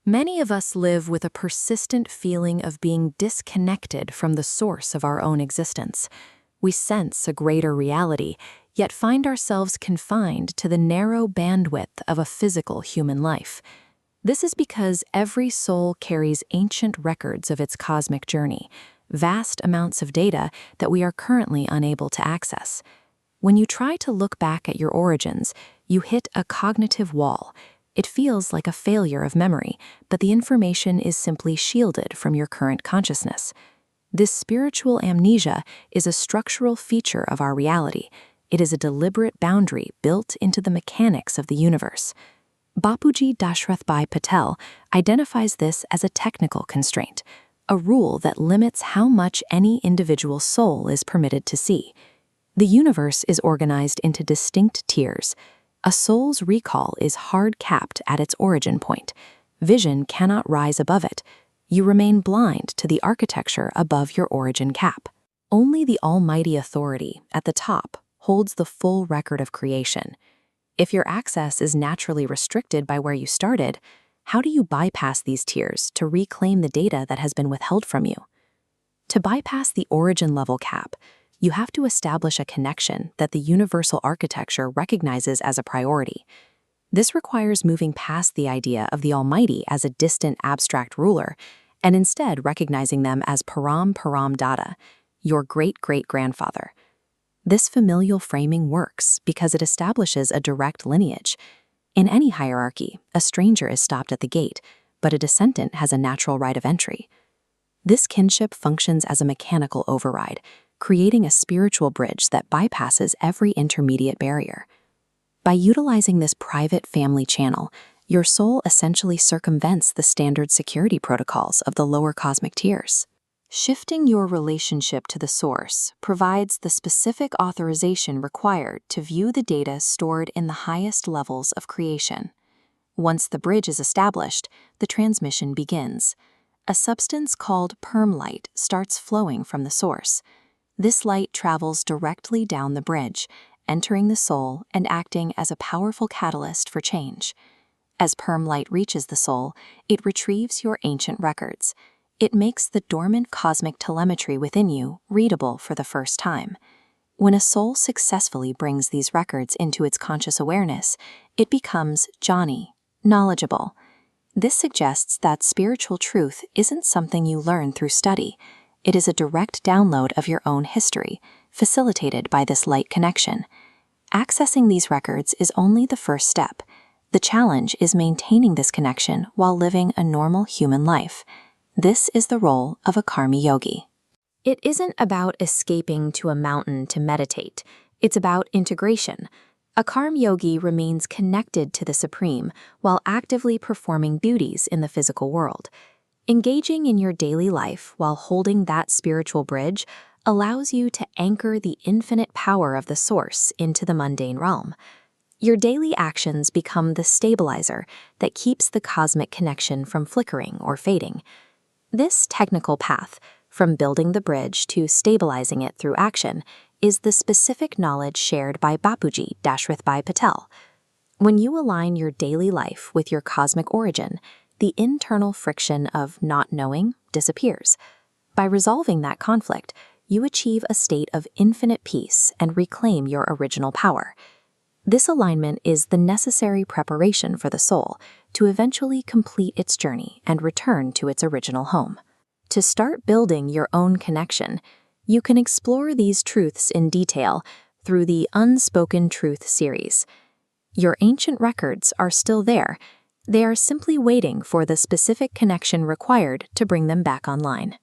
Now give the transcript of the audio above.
Many of us live with a persistent feeling of being disconnected from the source of our own existence. We sense a greater reality, yet find ourselves confined to the narrow bandwidth of a physical human life. This is because every soul carries ancient records of its cosmic journey, vast amounts of data that we are currently unable to access. When you try to look back at your origins, you hit a cognitive wall. It feels like a failure of memory, but the information is simply shielded from your current consciousness. This spiritual amnesia is a structural feature of our reality. It is a deliberate boundary built into the mechanics of the universe. Bapuji Dashrathbhai Patel identifies this as a technical constraint, a rule that limits how much any individual soul is permitted to see. The universe is organized into distinct tiers. A soul's recall is hard-capped at its origin point. Vision cannot rise above it. You remain blind to the architecture above your origin cap. Only the Almighty Authority, at the top, holds the full record of creation. If your access is naturally restricted by where you started, how do you bypass these tiers to reclaim the data that has been withheld from you? To bypass the origin level cap, you have to establish a connection that the universal architecture recognizes as a priority. This requires moving past the idea of the Almighty as a distant abstract ruler, and instead recognizing them as Param-Param Dada, your great-great-grandfather. This familial framing works because it establishes a direct lineage. In any hierarchy, a stranger is stopped at the gate, but a descendant has a natural right of entry. This kinship functions as a mechanical override, creating a spiritual bridge that bypasses every intermediate barrier. By utilizing this private family channel, your soul essentially circumvents the standard security protocols of the lower cosmic tiers. Shifting your relationship to the source provides the specific authorization required to view the data stored in the highest levels of creation. Once the bridge is established, the transmission begins. A substance called Perm Light starts flowing from the source. This light travels directly down the bridge, entering the soul and acting as a powerful catalyst for change. As Perm Light reaches the soul, it retrieves your ancient records. It makes the dormant cosmic telemetry within you readable for the first time. When a soul successfully brings these records into its conscious awareness, it becomes Gyani, knowledgeable. This suggests that spiritual truth isn't something you learn through study. It is a direct download of your own history, facilitated by this light connection. Accessing these records is only the first step. The challenge is maintaining this connection while living a normal human life. This is the role of a Karmyogi. It isn't about escaping to a mountain to meditate. It's about integration. A Karmyogi remains connected to the Supreme while actively performing duties in the physical world. Engaging in your daily life while holding that spiritual bridge allows you to anchor the infinite power of the source into the mundane realm. Your daily actions become the stabilizer that keeps the cosmic connection from flickering or fading. This technical path, from building the bridge to stabilizing it through action, is the specific knowledge shared by Bapuji Dashrathbhai Patel. When you align your daily life with your cosmic origin, the internal friction of not knowing disappears. By resolving that conflict, you achieve a state of infinite peace and reclaim your original power. This alignment is the necessary preparation for the soul to eventually complete its journey and return to its original home. To start building your own connection, you can explore these truths in detail through the Unspoken Truth series. Your ancient records are still there. They are simply waiting for the specific connection required to bring them back online.